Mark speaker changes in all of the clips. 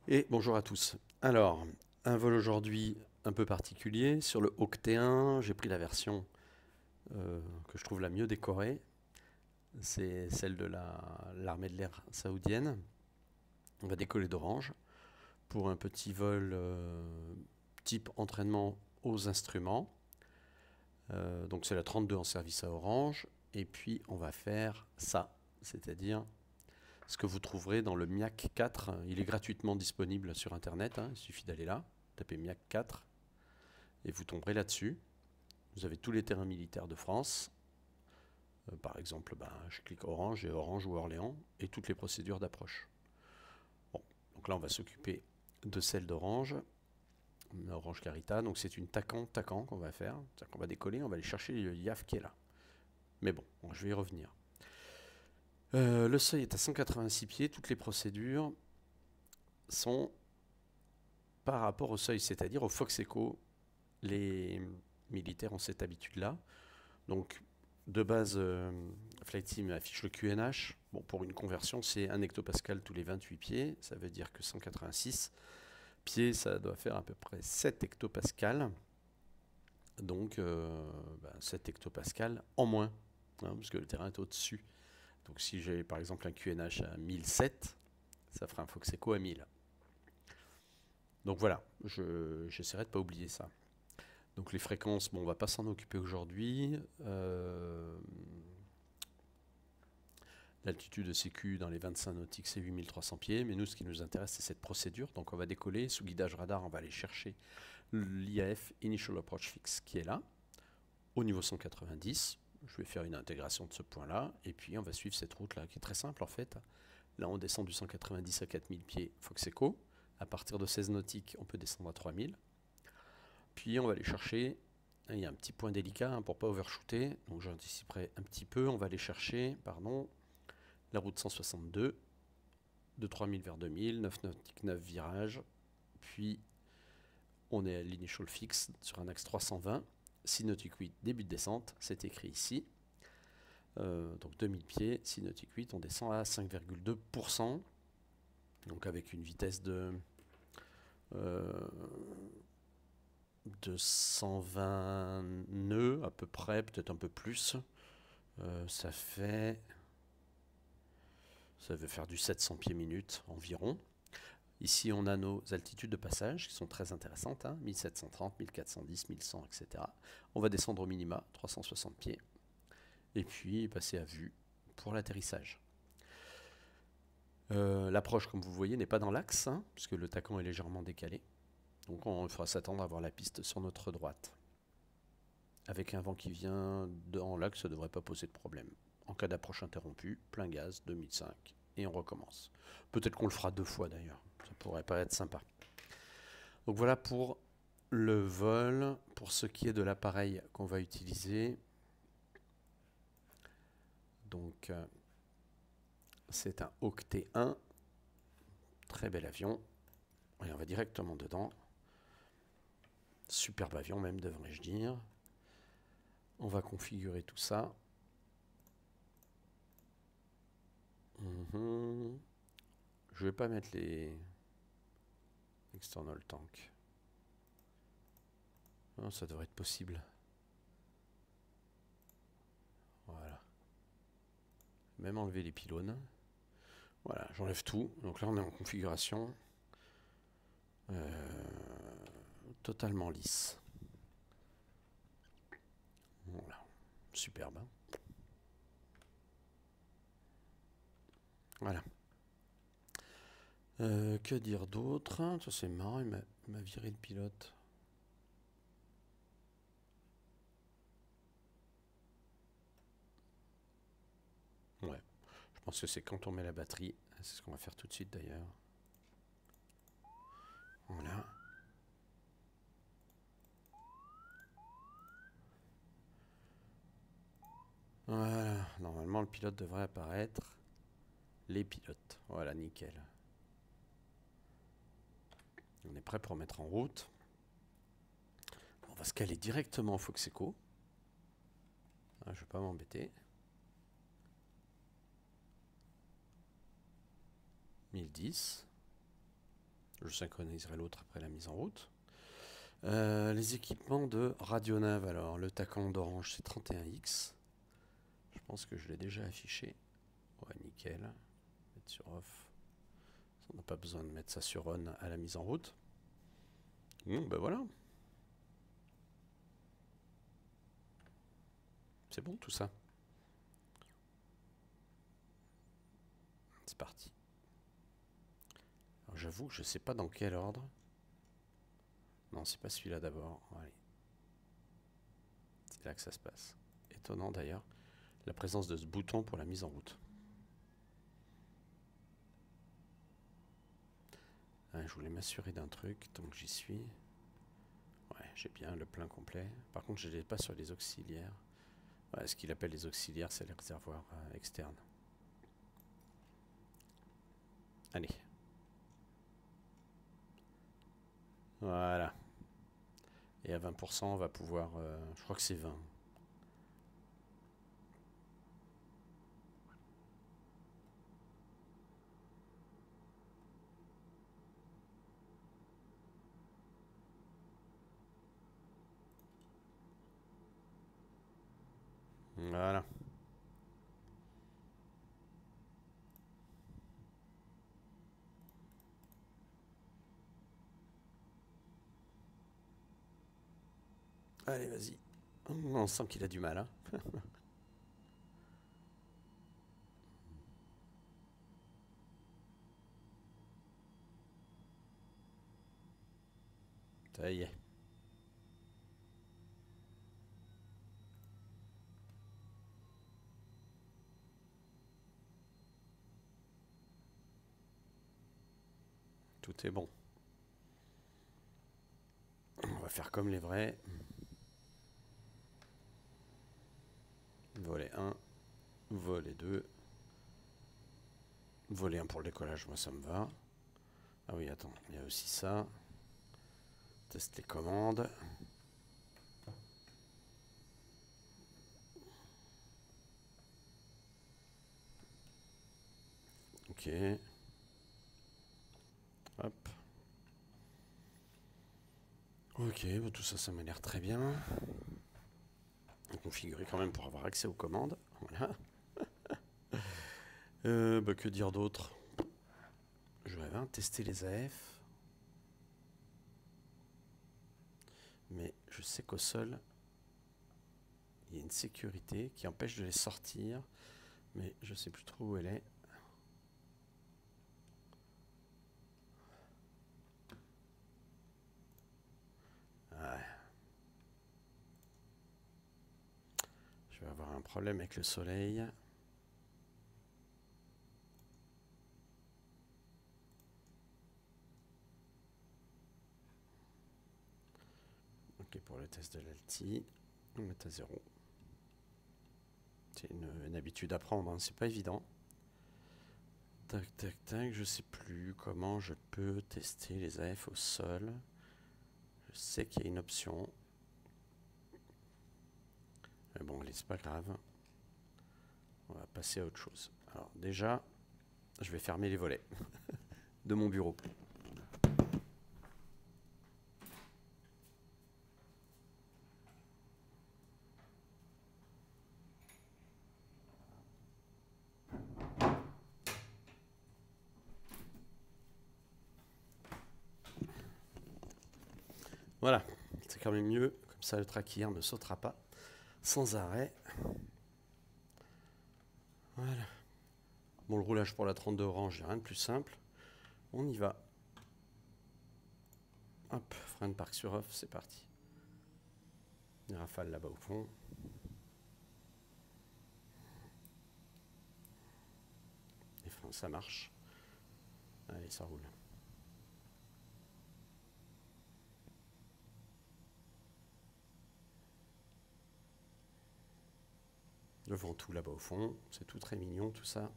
Speaker 1: Et bonjour à tous. Alors, un vol aujourd'hui un peu particulier. Sur le Hawk T1, j'ai pris la version que je trouve la mieux décorée. C'est celle de l'armée de l'air saoudienne. On va décoller d'Orange pour un petit vol type entraînement aux instruments. Donc c'est la 32 en service à Orange. Et puis on va faire ça, c'est-à-dire ce que vous trouverez dans le MIAC 4. Il est gratuitement disponible sur Internet, hein, il suffit d'aller là, taper MIAC 4 et vous tomberez là-dessus. Vous avez tous les terrains militaires de France. Par exemple, je clique Orange et Orange ou Orléans et toutes les procédures d'approche. Bon, donc là on va s'occuper de celle d'Orange, Orange Carita. Donc c'est une TACAN qu'on va faire. C'est-à-dire qu'on va décoller, on va aller chercher le IAF qui est là. Mais bon, je vais y revenir. Le seuil est à 186 pieds. Toutes les procédures sont par rapport au seuil, c'est-à-dire au Fox Echo. Les militaires ont cette habitude-là. Donc, de base, Flight Sim affiche le QNH. Bon, pour une conversion, c'est 1 hectopascal tous les 28 pieds. Ça veut dire que 186 pieds, ça doit faire à peu près 7 hectopascal. Donc, 7 hectopascal en moins, hein, parce que le terrain est au-dessus. Donc, si j'ai par exemple un QNH à 1007, ça fera un Fox Echo à 1000. Donc voilà, j'essaierai de ne pas oublier ça. Donc les fréquences, bon, on va pas s'en occuper aujourd'hui. L'altitude de CQ dans les 25 nautiques, c'est 8300 pieds. Mais nous, ce qui nous intéresse, c'est cette procédure. Donc on va décoller. Sous guidage radar, on va aller chercher l'IAF, Initial Approach Fix, qui est là, au niveau 190. Je vais faire une intégration de ce point-là. Et puis on va suivre cette route-là, qui est très simple en fait. Là, on descend du 190 à 4000 pieds Fox Echo. À partir de 16 nautiques, on peut descendre à 3000. Puis on va aller chercher, il y a un petit point délicat hein, pour ne pas overshooter, donc j'anticiperai un petit peu, on va aller chercher, la route 162, de 3000 vers 2000, 9 nautiques, 9 virages, puis on est à l'initial fix sur un axe 320, 6 nautiques 8, début de descente, c'est écrit ici, donc 2000 pieds, 6 nautiques 8, on descend à 5,2%, donc avec une vitesse euh, de 120 nœuds à peu près, peut-être un peu plus. Ça veut faire du 700 pieds minutes environ. Ici, on a nos altitudes de passage qui sont très intéressantes, hein, 1730, 1410, 1100, etc. On va descendre au minima, 360 pieds, et puis passer à vue pour l'atterrissage. L'approche, comme vous voyez, n'est pas dans l'axe, hein, puisque le TACAN est légèrement décalé. Donc on fera s'attendre à voir la piste sur notre droite. Avec un vent qui vient dans l'axe, ça ne devrait pas poser de problème. En cas d'approche interrompue, plein gaz, 2005, et on recommence. Peut-être qu'on le fera 2 fois d'ailleurs, ça pourrait pas être sympa. Donc voilà pour le vol. Pour ce qui est de l'appareil qu'on va utiliser, donc c'est un Hawk T1, très bel avion, et on va directement dedans. Superbe avion même, devrais-je dire. On va configurer tout ça. Je vais pas mettre les external tank. Non, ça devrait être possible. Voilà. Même enlever les pylônes. Voilà, j'enlève tout. Donc là, on est en configuration totalement lisse. Voilà. Superbe. Hein. Voilà. Que dire d'autre? Ça, c'est marrant, il m'a viré le pilote. Ouais. Je pense que c'est quand on met la batterie. C'est ce qu'on va faire tout de suite d'ailleurs. Voilà. Voilà. Normalement, le pilote devrait apparaître. Les pilotes. Voilà, nickel. On est prêt pour mettre en route. On va se caler directement au Fox Echo. Ah, je ne vais pas m'embêter. 1010. Je synchroniserai l'autre après la mise en route. Les équipements de Radionav, alors le Tacan d'Orange c'est 31X. Je pense que je l'ai déjà affiché. Ouais, nickel. Mettre sur off. On n'a pas besoin de mettre ça sur on à la mise en route. Ben voilà. C'est bon tout ça. C'est parti. Alors j'avoue que je ne sais pas dans quel ordre. Non, c'est pas celui-là d'abord. Allez. C'est là que ça se passe. Étonnant d'ailleurs, la présence de ce bouton pour la mise en route. Je voulais m'assurer d'un truc, donc j'y suis. Ouais, j'ai bien le plein complet. Par contre, je ne l'ai pas sur les auxiliaires. Ouais, ce qu'il appelle les auxiliaires, c'est les réservoirs externes. Allez. Voilà. Et à 20%, on va pouvoir... je crois que c'est 20. Voilà. Allez, vas-y. On sent qu'il a du mal, hein. Ça y est. Tout est bon. On va faire comme les vrais. Volet 1, volet 2, volet 1 pour le décollage, moi ça me va. Ah oui, attends, il y a aussi ça. Teste les commandes. Ok. Hop. Ok, bah tout ça, ça m'a l'air très bien. Configurer quand même pour avoir accès aux commandes. Voilà. Que dire d'autre? Je vais tester les AF. Mais je sais qu'au sol, il y a une sécurité qui empêche de les sortir. Mais je sais plus trop où elle est. Ouais. Je vais avoir un problème avec le soleil. Ok, pour le test de l'alti, on va mettre à 0. C'est une habitude à prendre, hein, c'est pas évident. Tac, tac, tac, je sais plus comment je peux tester les AF au sol. Je sais qu'il y a une option. Mais bon, allez, c'est pas grave. On va passer à autre chose. Alors déjà, je vais fermer les volets de mon bureau. Voilà, c'est quand même mieux. Comme ça, le traquilleur ne sautera pas sans arrêt. Voilà. Bon, le roulage pour la 32 orange, il n'y a rien de plus simple. On y va. Hop, frein de parc sur off, c'est parti. Les rafales là-bas au fond. Les freins, ça marche. Allez, ça roule. Le Ventoux là-bas au fond, c'est tout très mignon tout ça.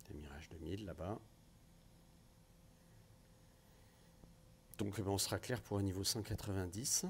Speaker 1: Les Mirage 2000 là-bas. Donc on sera clair pour un niveau 190.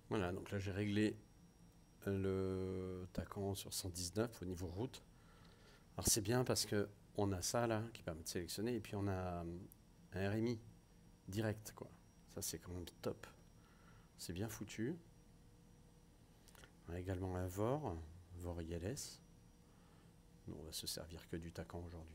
Speaker 1: Voilà, donc là j'ai réglé le Tacan sur 119 au niveau route. Alors c'est bien parce que on a ça là qui permet de sélectionner et puis on a un RMI direct quoi. Ça c'est quand même top. C'est bien foutu. On a également un VOR ILS. Nous, on va se servir que du Tacan aujourd'hui.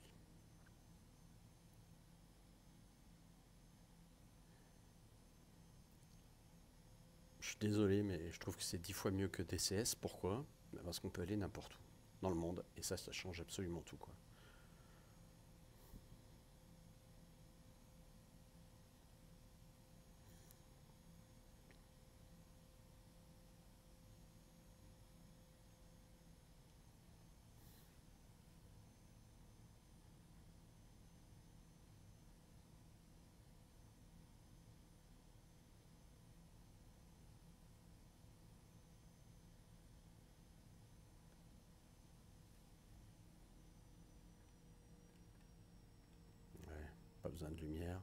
Speaker 1: Je suis désolé, mais je trouve que c'est 10 fois mieux que DCS. Pourquoi? Parce qu'on peut aller n'importe où dans le monde. Et ça change absolument tout, quoi. Ouais, pas besoin de lumière.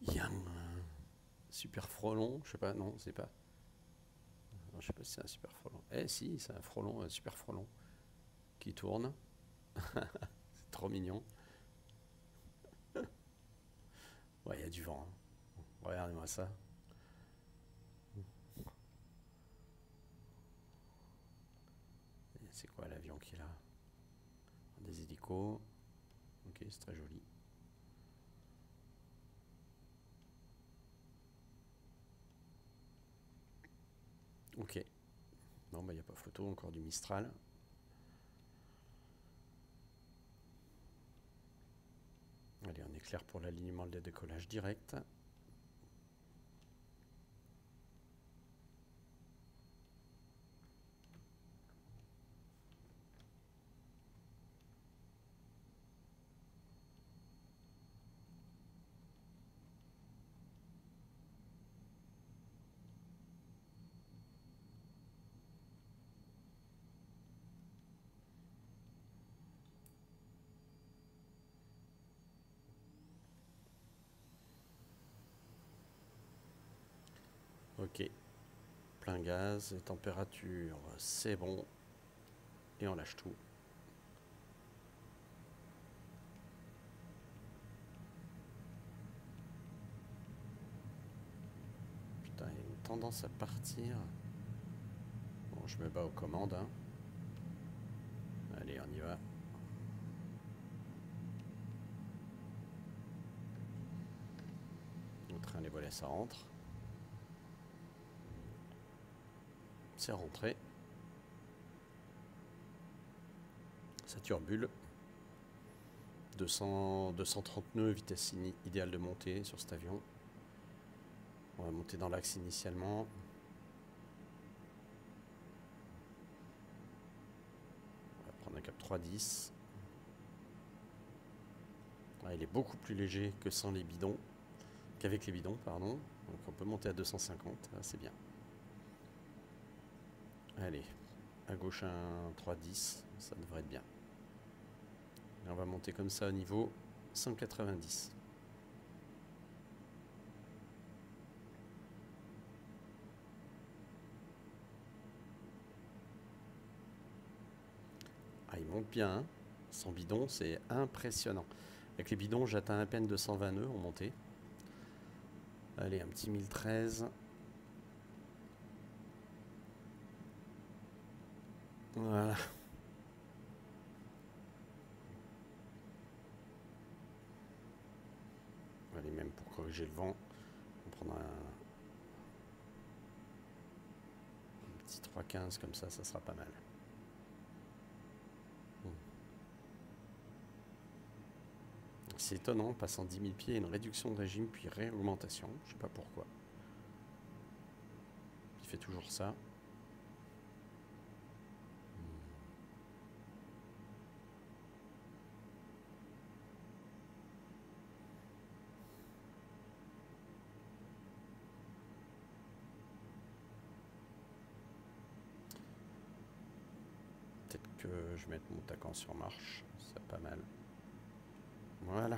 Speaker 1: Il y a un super frelon, je sais pas, non, c'est pas. Non, je sais pas si c'est un super frelon. Eh si, c'est un frelon, un super frelon qui tourne. C'est trop mignon. Ouais, il y a du vent, hein. Regardez-moi ça. C'est quoi l'avion qu'il a? Des hélicos. Ok, c'est très joli. Ok. Non, bah il n'y a pas photo, encore du Mistral. Allez, on est clair pour l'alignement de décollage direct. Ok, plein gaz, température, c'est bon. Et on lâche tout. Putain, il y a une tendance à partir. Bon, je me bats aux commandes, hein. Allez, on y va. Le train, les volets, ça rentre. C'est rentré. Ça turbule. 230 nœuds, vitesse idéale de montée sur cet avion. On va monter dans l'axe initialement. On va prendre un cap 310. Ouais, il est beaucoup plus léger que sans les bidons, qu'avec les bidons, pardon. Donc on peut monter à 250, c'est bien. Allez, à gauche un 3,10, ça devrait être bien. Et on va monter comme ça au niveau 190. Ah, il monte bien, hein. Sans bidon, c'est impressionnant. Avec les bidons, j'atteins à peine 220 nœuds en montée. Allez, un petit 1013. Voilà. Allez, même pour corriger le vent, on prendra un petit 3,15 comme ça sera pas mal. C'est étonnant, passant 10 000 pieds, une réduction de régime, puis réaugmentation. Je sais pas pourquoi. Il fait toujours ça. Peut-être que je mette mon taquant sur marche. C'est pas mal. Voilà.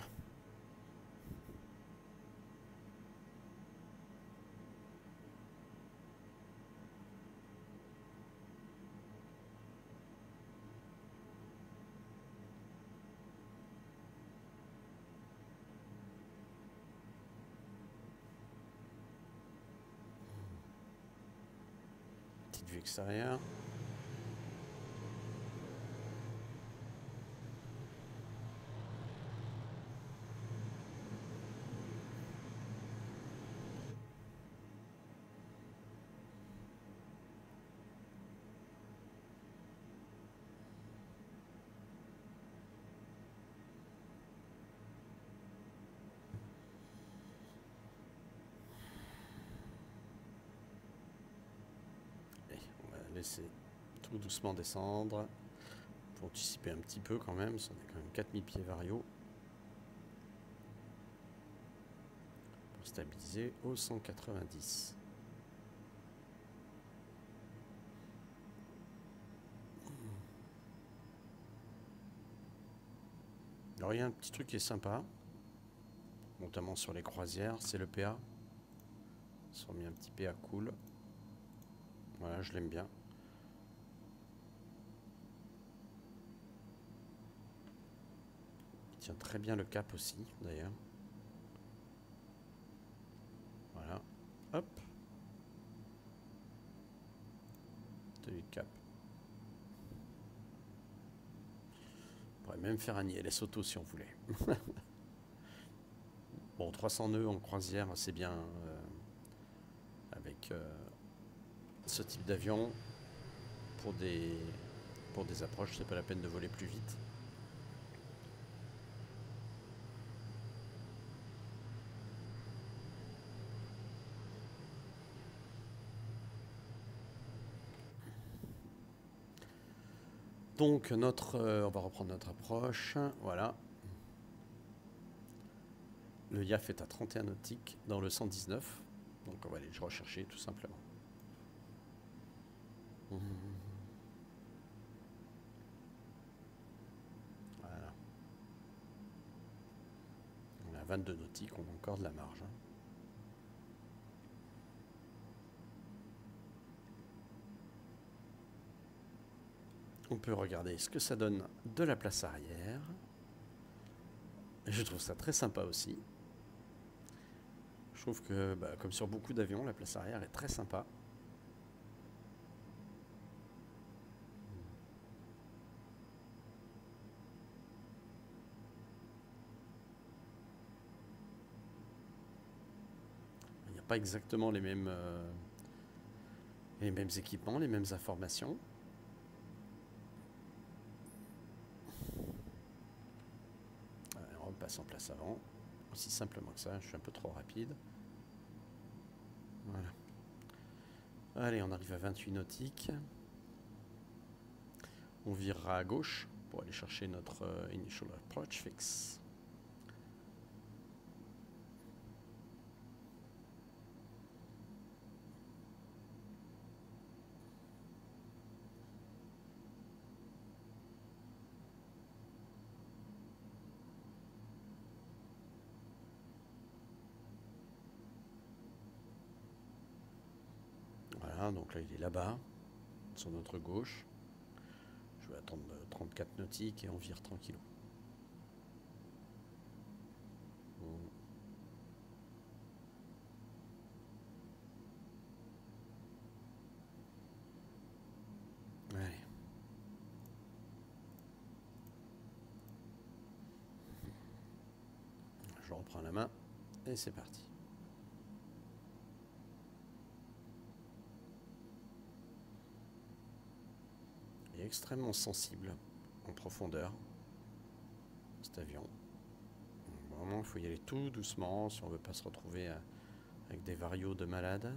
Speaker 1: Petite vue extérieure. Et on va laisser tout doucement descendre. Pour anticiper un petit peu quand même. Ça est quand même 4000 pieds variaux. Pour stabiliser au 190. Alors il y a un petit truc qui est sympa, notamment sur les croisières, c'est le PA. Ils sont mis un petit PA cool. Voilà, je l'aime bien. Il tient très bien le cap aussi, d'ailleurs. Voilà. Hop. Tenue de cap. On pourrait même faire un ILS auto si on voulait. Bon, 300 nœuds en croisière, c'est bien avec ce type d'avion. Pour des approches, c'est pas la peine de voler plus vite. Donc on va reprendre notre approche. Voilà. Le YAF est à 31 nautiques dans le 119. Donc on va aller le rechercher tout simplement. Voilà. On est à 22 nautiques, on a encore de la marge. On peut regarder ce que ça donne de la place arrière. Je trouve ça très sympa aussi. Je trouve que, comme sur beaucoup d'avions, la place arrière est très sympa. Il n'y a pas exactement les mêmes équipements, les mêmes informations. On repasse en place avant. Aussi simplement que ça, je suis un peu trop rapide. Voilà. Allez, on arrive à 28 nautiques. On virera à gauche pour aller chercher notre Initial Approach Fix. Voilà, donc là il est là-bas, sur notre gauche. Je vais attendre 34 nautiques et on vire tranquillou. Bon. Allez. Je reprends la main et c'est parti. Il est extrêmement sensible en profondeur, cet avion. Donc vraiment, il faut y aller tout doucement si on ne veut pas se retrouver avec des varios de malades.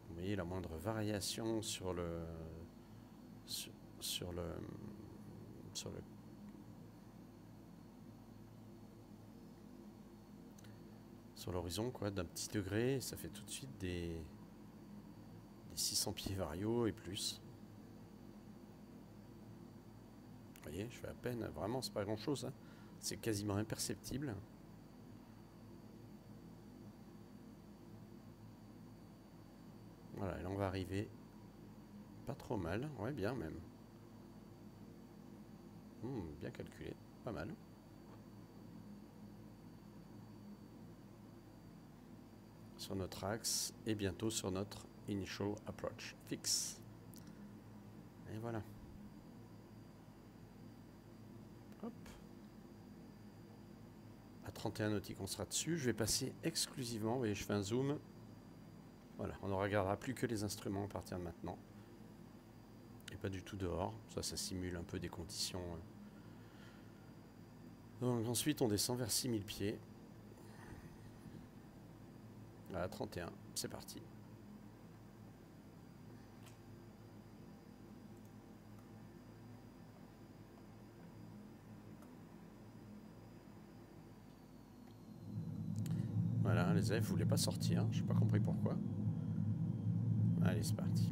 Speaker 1: Vous voyez la moindre variation sur le sur le sur l'horizon quoi, d'un petit degré, ça fait tout de suite des 600 pieds variaux et plus. Vous voyez, je fais à peine, vraiment c'est pas grand chose, hein. C'est quasiment imperceptible. Voilà, et là on va arriver pas trop mal, ouais bien même. Bien calculé, pas mal. Sur notre axe et bientôt sur notre initial approach fixe. Et voilà. Hop. À 31 nautiques, on sera dessus. Je vais passer exclusivement, vous voyez, je fais un zoom. Voilà, on ne regardera plus que les instruments à partir de maintenant. Et pas du tout dehors. Ça simule un peu des conditions. Donc ensuite, on descend vers 6000 pieds. À 31, c'est parti. Voilà, les élèves ne voulaient pas sortir, je n'ai pas compris pourquoi. Allez, c'est parti.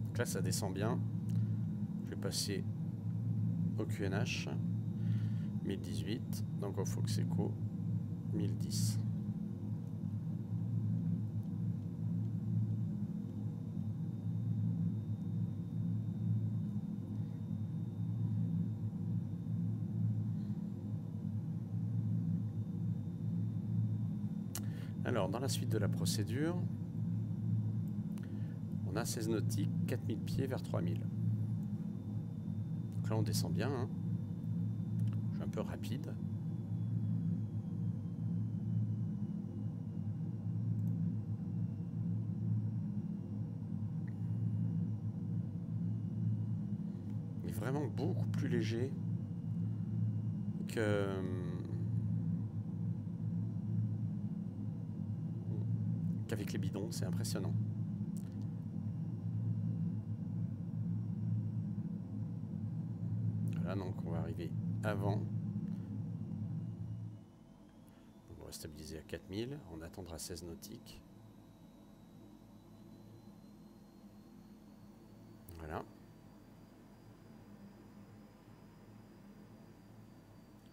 Speaker 1: Donc là, ça descend bien. Je vais passer au QNH. 1018, donc au Fox Echo 1010. Alors, dans la suite de la procédure, on a 16 nautiques, 4000 pieds vers 3000. Donc là, on descend bien, hein. Je suis un peu rapide. Mais vraiment beaucoup plus léger qu'avec les bidons, c'est impressionnant. Voilà, donc on va arriver avant. On va stabiliser à 4000, on attendra 16 nautiques. Voilà.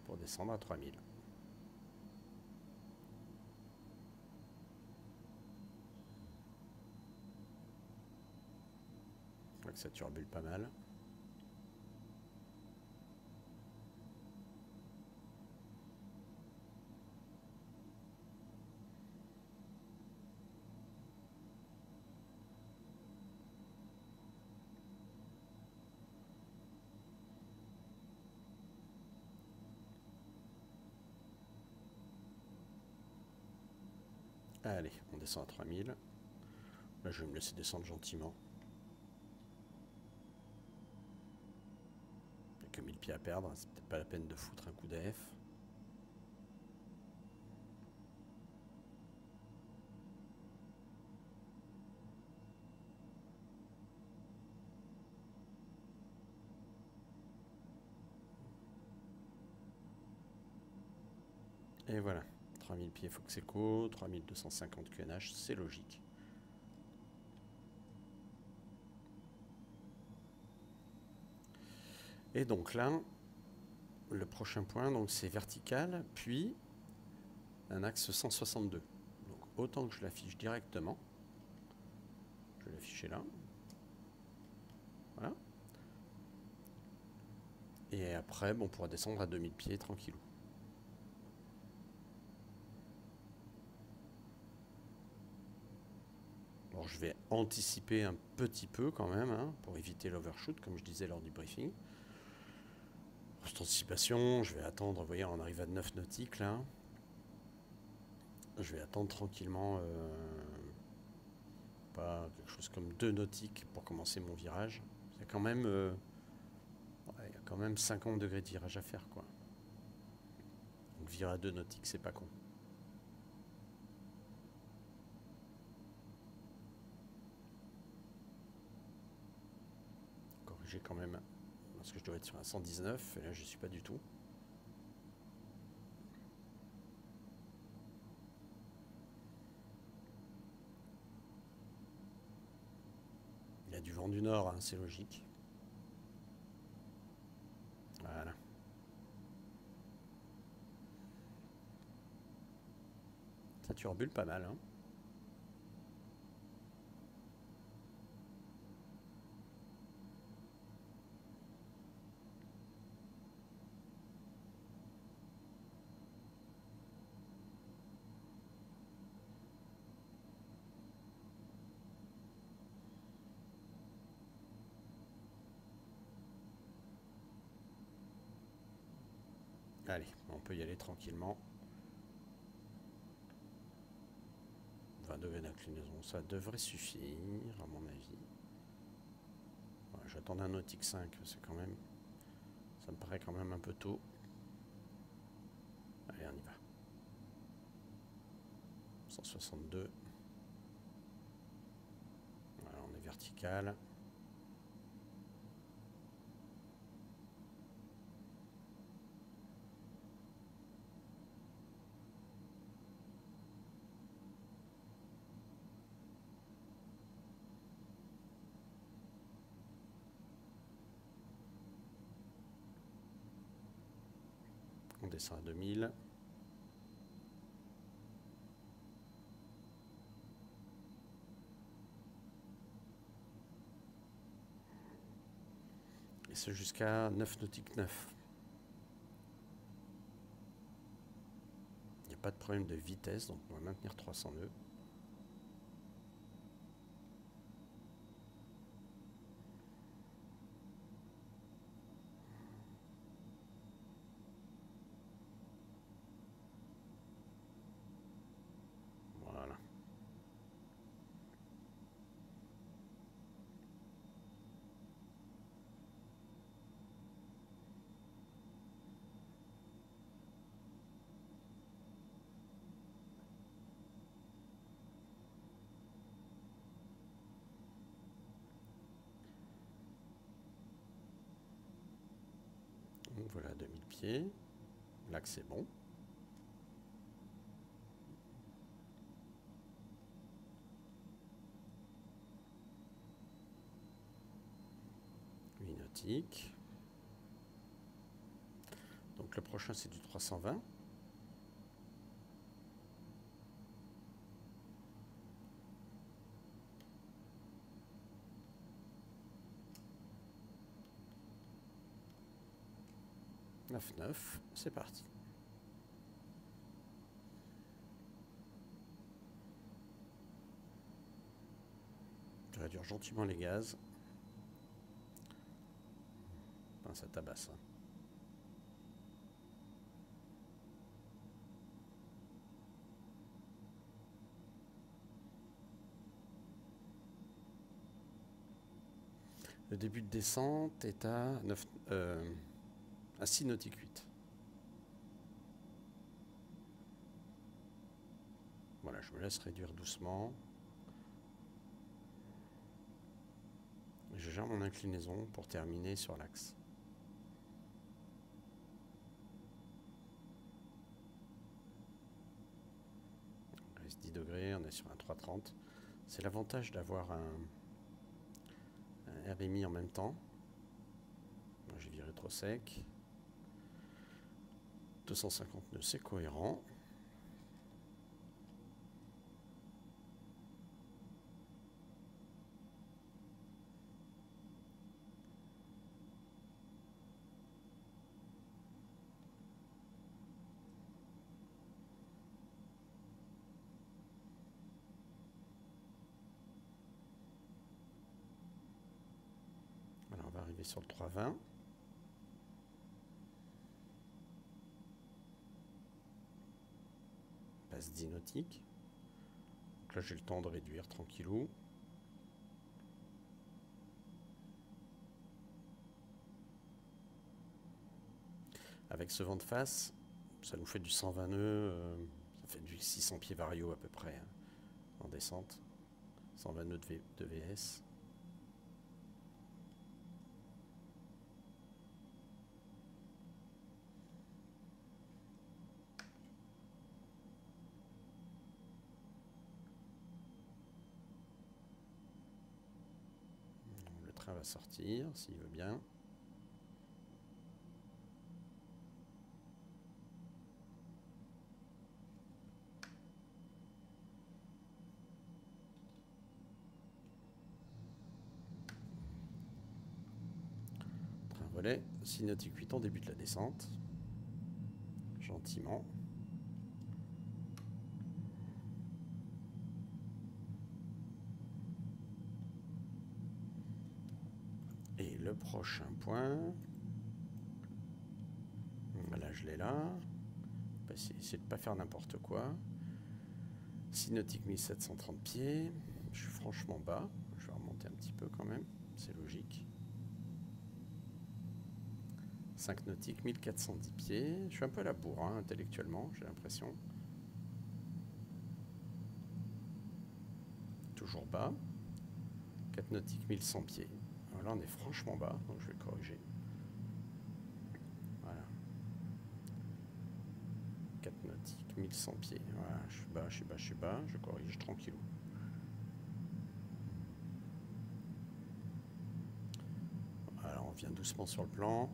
Speaker 1: Pour descendre à 3000. Je vois que ça turbule pas mal. Allez, on descend à 3000. Là, je vais me laisser descendre gentiment. Il n'y a que 1000 pieds à perdre, c'est peut-être pas la peine de foutre un coup d'AF. Et voilà, 3000 pieds Fox Echo, 3250 QNH, c'est logique. Et donc là, le prochain point, donc c'est vertical, puis un axe 162. Donc autant que je l'affiche directement, je vais l'afficher là. Voilà. Et après, bon, on pourra descendre à 2000 pieds tranquillou. Alors je vais anticiper un petit peu quand même, hein, pour éviter l'overshoot, comme je disais lors du briefing. Pour cette anticipation, je vais attendre, vous voyez, on arrive à 9 nautiques là. Je vais attendre tranquillement, pas quelque chose comme 2 nautiques pour commencer mon virage. Il y a quand même, il y a quand même 50 degrés de virage à faire, quoi. Donc virer à 2 nautiques, c'est pas con. Corriger quand même, parce que je dois être sur un 119, et là je suis pas du tout. Il y a du vent du nord, hein, c'est logique. Voilà. Ça turbule pas mal, hein. Allez, on peut y aller tranquillement. 20 degrés d'inclinaison, ça devrait suffire, à mon avis. Ouais, j'attends un nautique 5, c'est quand même... Ça me paraît quand même un peu tôt. Allez, on y va. 162. Voilà, on est vertical. On descend à 2000. Et c'est jusqu'à 9 nautiques 9. Il n'y a pas de problème de vitesse, donc on va maintenir 300 nœuds. Voilà. Donc voilà, 2000 pieds. L'axe c'est bon. Nautique. Donc le prochain c'est du 320. « 9-9, c'est parti. Je réduire gentiment les gaz. Enfin, ça tabasse. Hein. Le début de descente est à 6 nautiques 8. Voilà, je me laisse réduire doucement. Je gère mon inclinaison pour terminer sur l'axe. Il reste 10 degrés, on est sur un 330. C'est l'avantage d'avoir un RMI en même temps. J'ai viré trop sec. 250 nœuds, c'est cohérent. Alors on va arriver sur le 320. Passe 10 nautiques. Donc là j'ai le temps de réduire tranquillou. Avec ce vent de face, ça nous fait du 120 nœuds, ça fait du 600 pieds vario à peu près hein, en descente. 120 nœuds de VS. Le train va sortir s'il veut bien. Relais, 6 nautiques 8 ans, débute la descente. Gentiment. Et le prochain point. Là, je l'ai là. On va essayer de ne pas faire n'importe quoi. 6 nautiques 1730 pieds. Je suis franchement bas. Je vais remonter un petit peu quand même. C'est logique. 5 nautiques, 1410 pieds. Je suis un peu à la bourre, hein, intellectuellement, j'ai l'impression. Toujours bas. 4 nautiques, 1100 pieds. Alors là, on est franchement bas, donc je vais corriger. Voilà. 4 nautiques, 1100 pieds. Voilà, je suis bas, je suis bas, je suis bas. Je corrige tranquillou. Alors, on vient doucement sur le plan.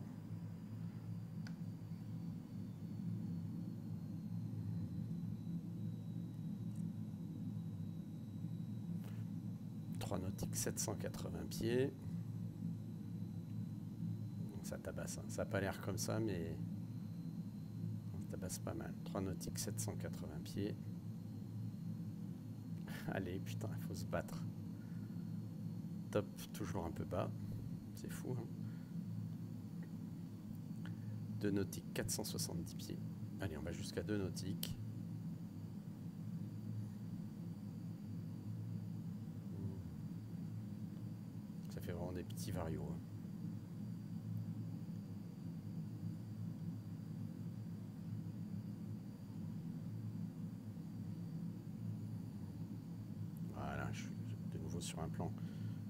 Speaker 1: Nautique 780 pieds. Ça tabasse, hein. Ça n'a pas l'air comme ça, mais ça tabasse pas mal. 3 nautiques 780 pieds. Allez, putain, il faut se battre. Top, toujours un peu bas. C'est fou, hein. 2 nautiques 470 pieds. Allez, on va jusqu'à 2 nautiques. Ça fait vraiment des petits varios, hein. Voilà, je suis de nouveau sur un plan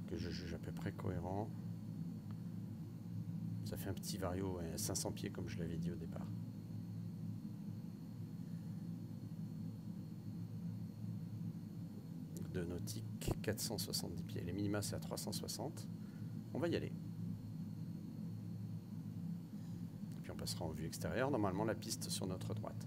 Speaker 1: que je juge à peu près cohérent. Ça fait un petit vario, ouais, 500 pieds comme je l'avais dit au départ. De nautique 470 pieds. Les minima c'est à 360. On va y aller. Et puis on passera en vue extérieure. Normalement la piste sur notre droite.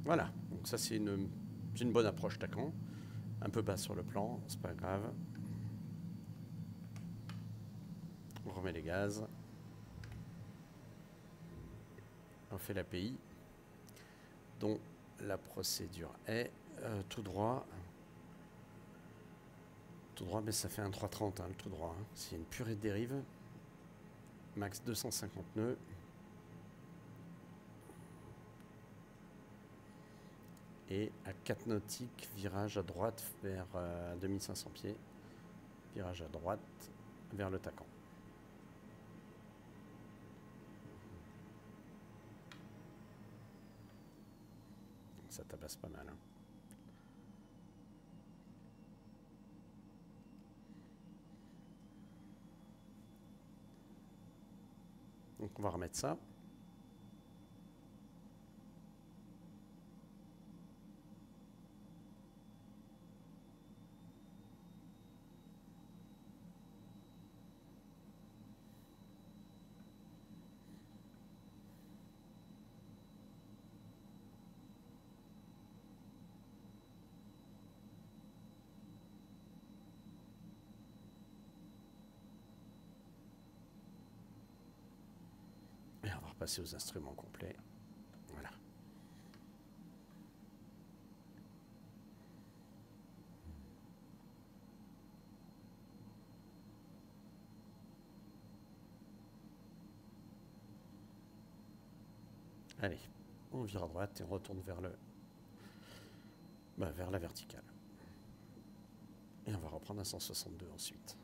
Speaker 1: Voilà. Donc ça c'est une bonne approche TACAN. Un peu bas sur le plan, c'est pas grave. On remet les gaz. On fait l'API, dont la procédure est tout droit. Tout droit, mais ça fait un 330, hein, le tout droit. Hein. C'est une purée de dérive. Max 250 nœuds. Et à 4 nautiques, virage à droite vers 2500 pieds. Virage à droite vers le TACAN. Ça tabasse pas mal. Hein. Donc on va remettre ça. passer aux instruments complets. Voilà. Allez, on vire à droite et on retourne vers vers la verticale. Et on va reprendre un 162 ensuite.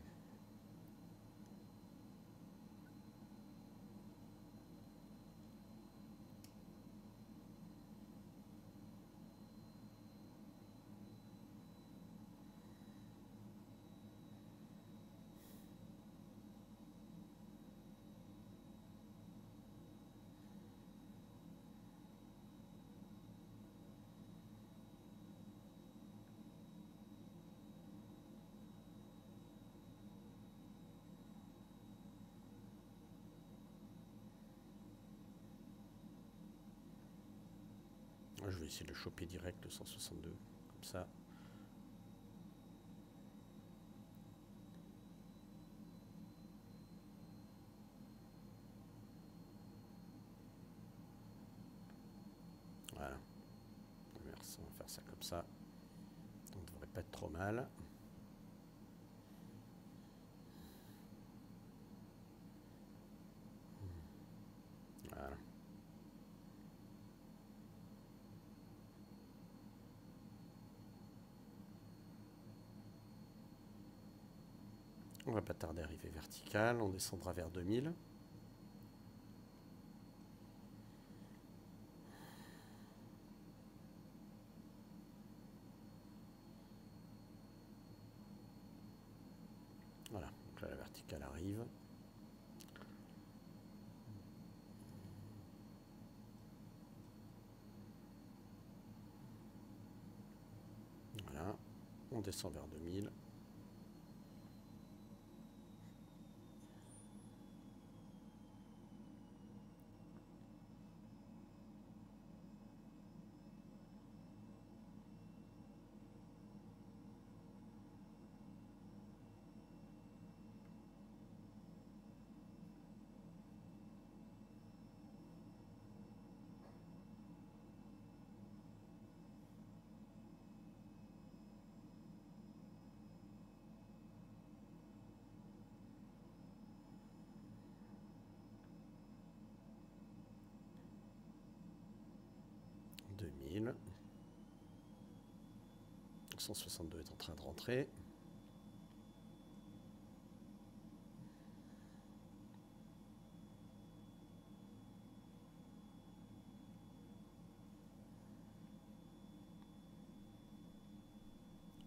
Speaker 1: Je vais essayer de le choper direct, le 162, comme ça. Voilà. Merci, on va faire ça comme ça. On ne devrait pas être trop mal. Voilà. On va pas tarder à arriver vertical, on descendra vers 2000. Voilà, donc là la verticale arrive. Voilà, on descend vers 2000. Le 162 est en train de rentrer.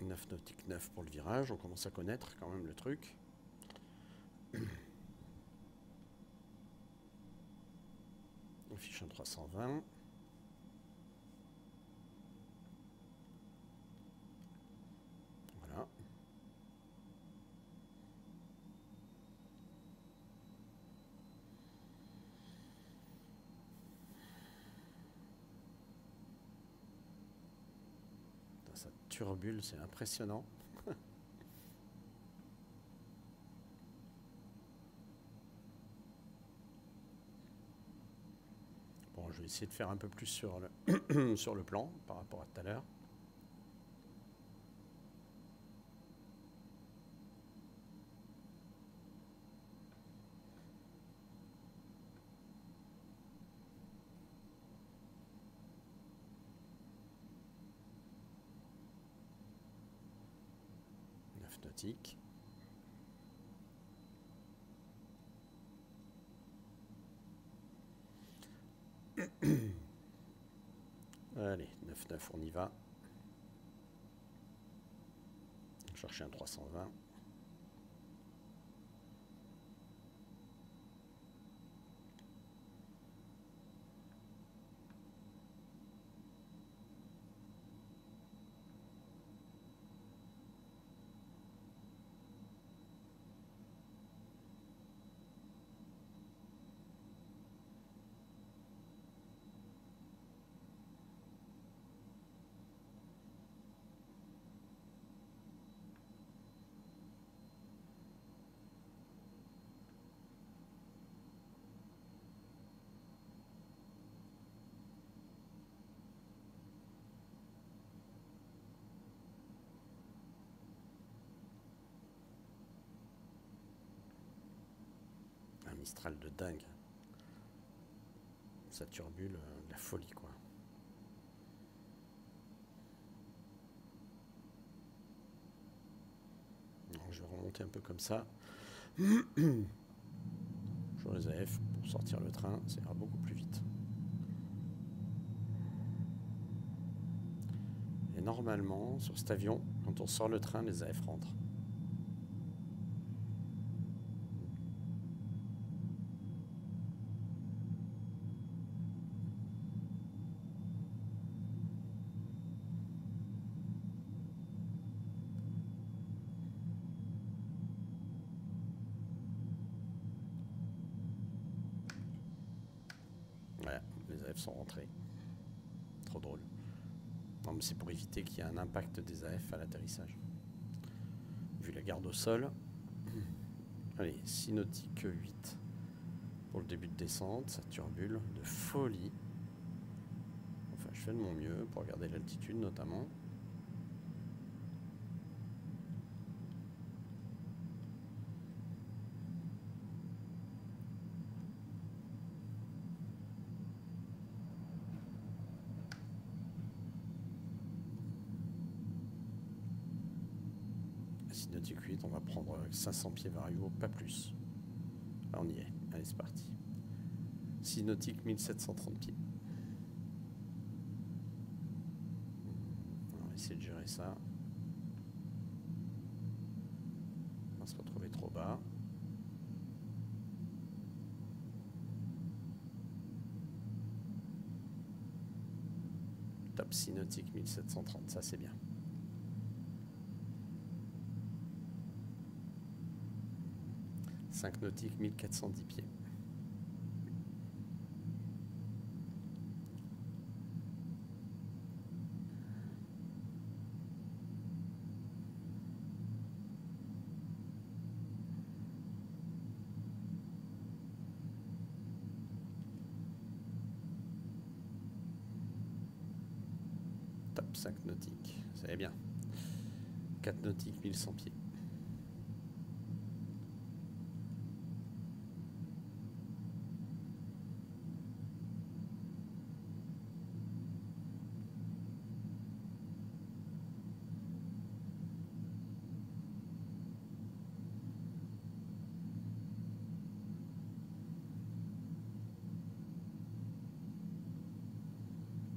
Speaker 1: Nautique 9 pour le virage, on commence à connaître quand même le truc. On fiche un 320. Voilà. Ça turbule, c'est impressionnant. Bon, je vais essayer de faire un peu plus sur le, sur le plan par rapport à tout à l'heure. Nautique. Allez, 9-9, on y va. Chercher un 320. Mistral de dingue. Ça turbule de la folie, quoi. Donc, je vais remonter un peu comme ça. Sur les AF pour sortir le train, ça ira beaucoup plus vite. Et normalement, sur cet avion, quand on sort le train, les AF rentrent. Voilà, les AF sont rentrés. Trop drôle. Non, mais c'est pour éviter qu'il y ait un impact des AF à l'atterrissage. Vu la garde au sol. Allez, 6 nautiques 8 pour le début de descente. Ça turbule de folie. Enfin, je fais de mon mieux pour garder l'altitude notamment. Nautique 8, on va prendre 500 pieds variaux, pas plus. Là, on y est. Allez, c'est parti. 6 nautiques, 1730 pieds. On va essayer de gérer ça. On va se retrouver trop bas. Top 6 nautiques, 1730, ça c'est bien. « 5 nautiques, 1410 pieds. Top 5 nautiques, ça va bien. 4 nautiques, 1100 pieds.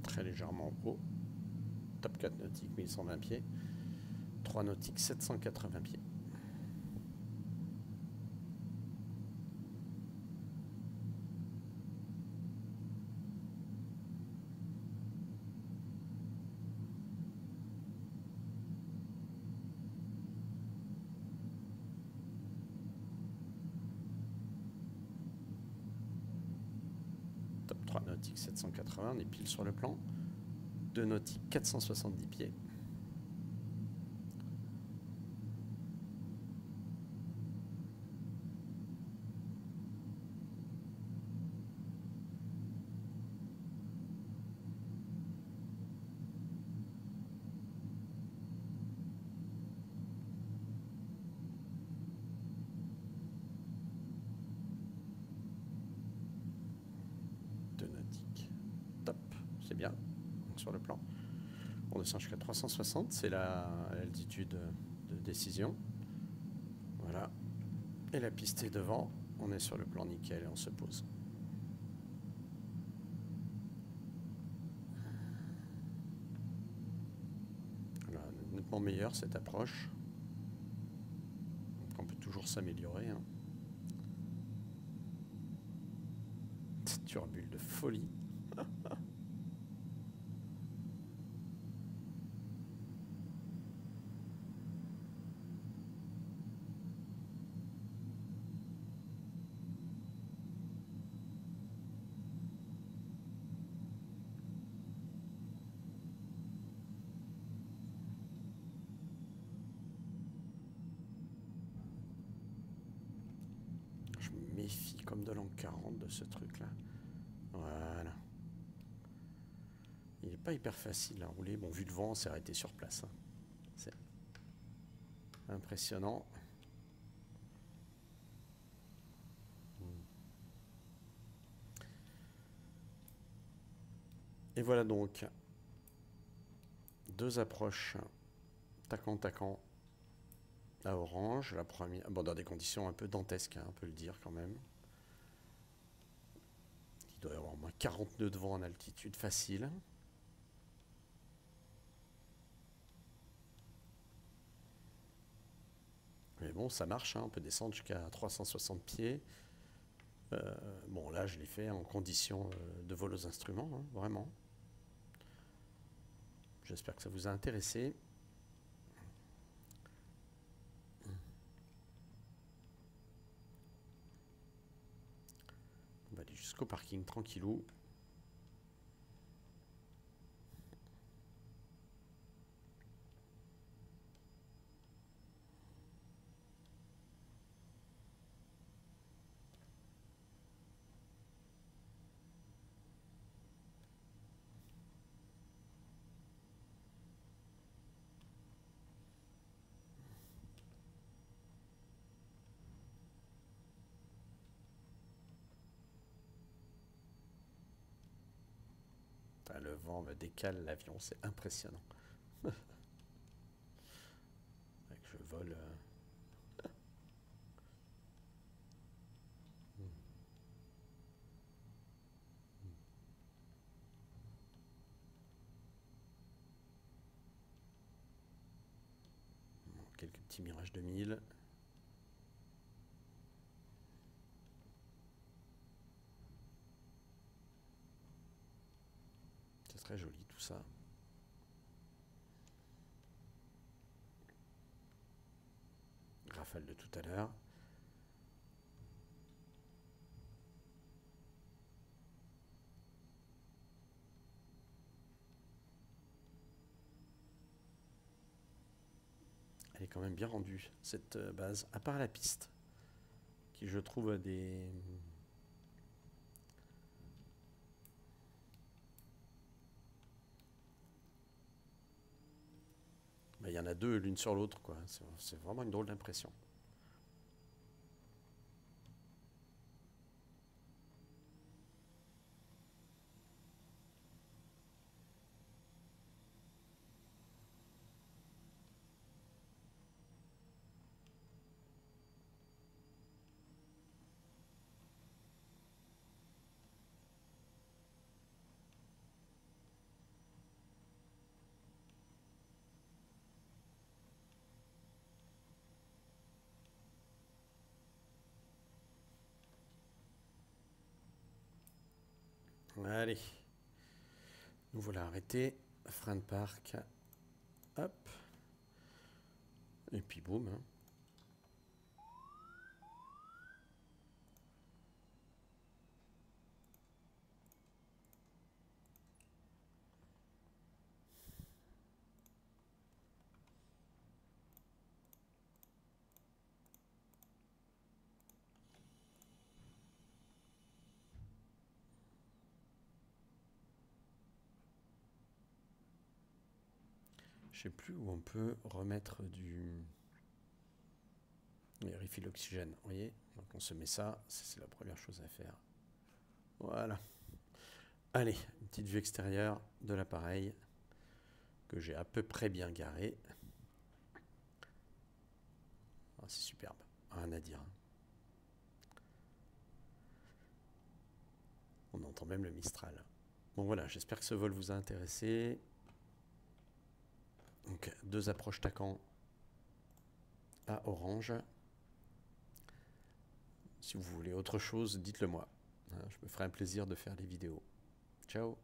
Speaker 1: Très légèrement haut. Top 4 nautiques, 1120 pieds. 3 nautiques, 780 pieds. Top 3 nautiques, 780, on est pile sur le plan. 2 nautiques, 470 pieds. Top, c'est bien. Donc sur le plan, on descend jusqu'à 360, c'est l'altitude de décision. Voilà. Et la piste est devant. On est sur le plan nickel et on se pose. Voilà, nettement meilleure cette approche. Donc on peut toujours s'améliorer. Hein. Cette turbule de folie. Je me méfie comme de l'an 40 de ce truc-là. Voilà. Il n'est pas hyper facile à rouler. Bon, vu le vent, on s'est arrêté sur place. Hein. C'est impressionnant. Et voilà donc 2 approches taquant à Orange. La première, bon, dans des conditions un peu dantesques, hein, on peut le dire quand même. Il doit y avoir au moins 40 nœuds de vent en altitude facile. Mais bon, ça marche, hein, on peut descendre jusqu'à 360 pieds. Bon, là, je l'ai fait en condition de vol aux instruments, hein, vraiment. J'espère que ça vous a intéressé. On va aller jusqu'au parking tranquillou. Ah, le vent me décale l'avion, c'est impressionnant. Je vole. Quelques petits Mirage 2000. C'est très joli tout ça. Rafale de tout à l'heure. Elle est quand même bien rendue, cette base, à part la piste, qui je trouve a des... Ben, il y en a deux l'une sur l'autre, quoi. C'est vraiment une drôle d'impression. Allez, nous voilà arrêtés. Frein de parc. Hop. Et puis boum, hein. Je sais plus où on peut remettre du... Oui, refill l'oxygène, vous voyez. Donc on se met ça, c'est la première chose à faire. Voilà. Allez, une petite vue extérieure de l'appareil que j'ai à peu près bien garé. Ah, c'est superbe, rien à dire. On entend même le Mistral. Bon voilà, j'espère que ce vol vous a intéressé. Donc 2 approches TACAN à Orange. Si vous voulez autre chose, dites-le moi. Je me ferai un plaisir de faire des vidéos. Ciao.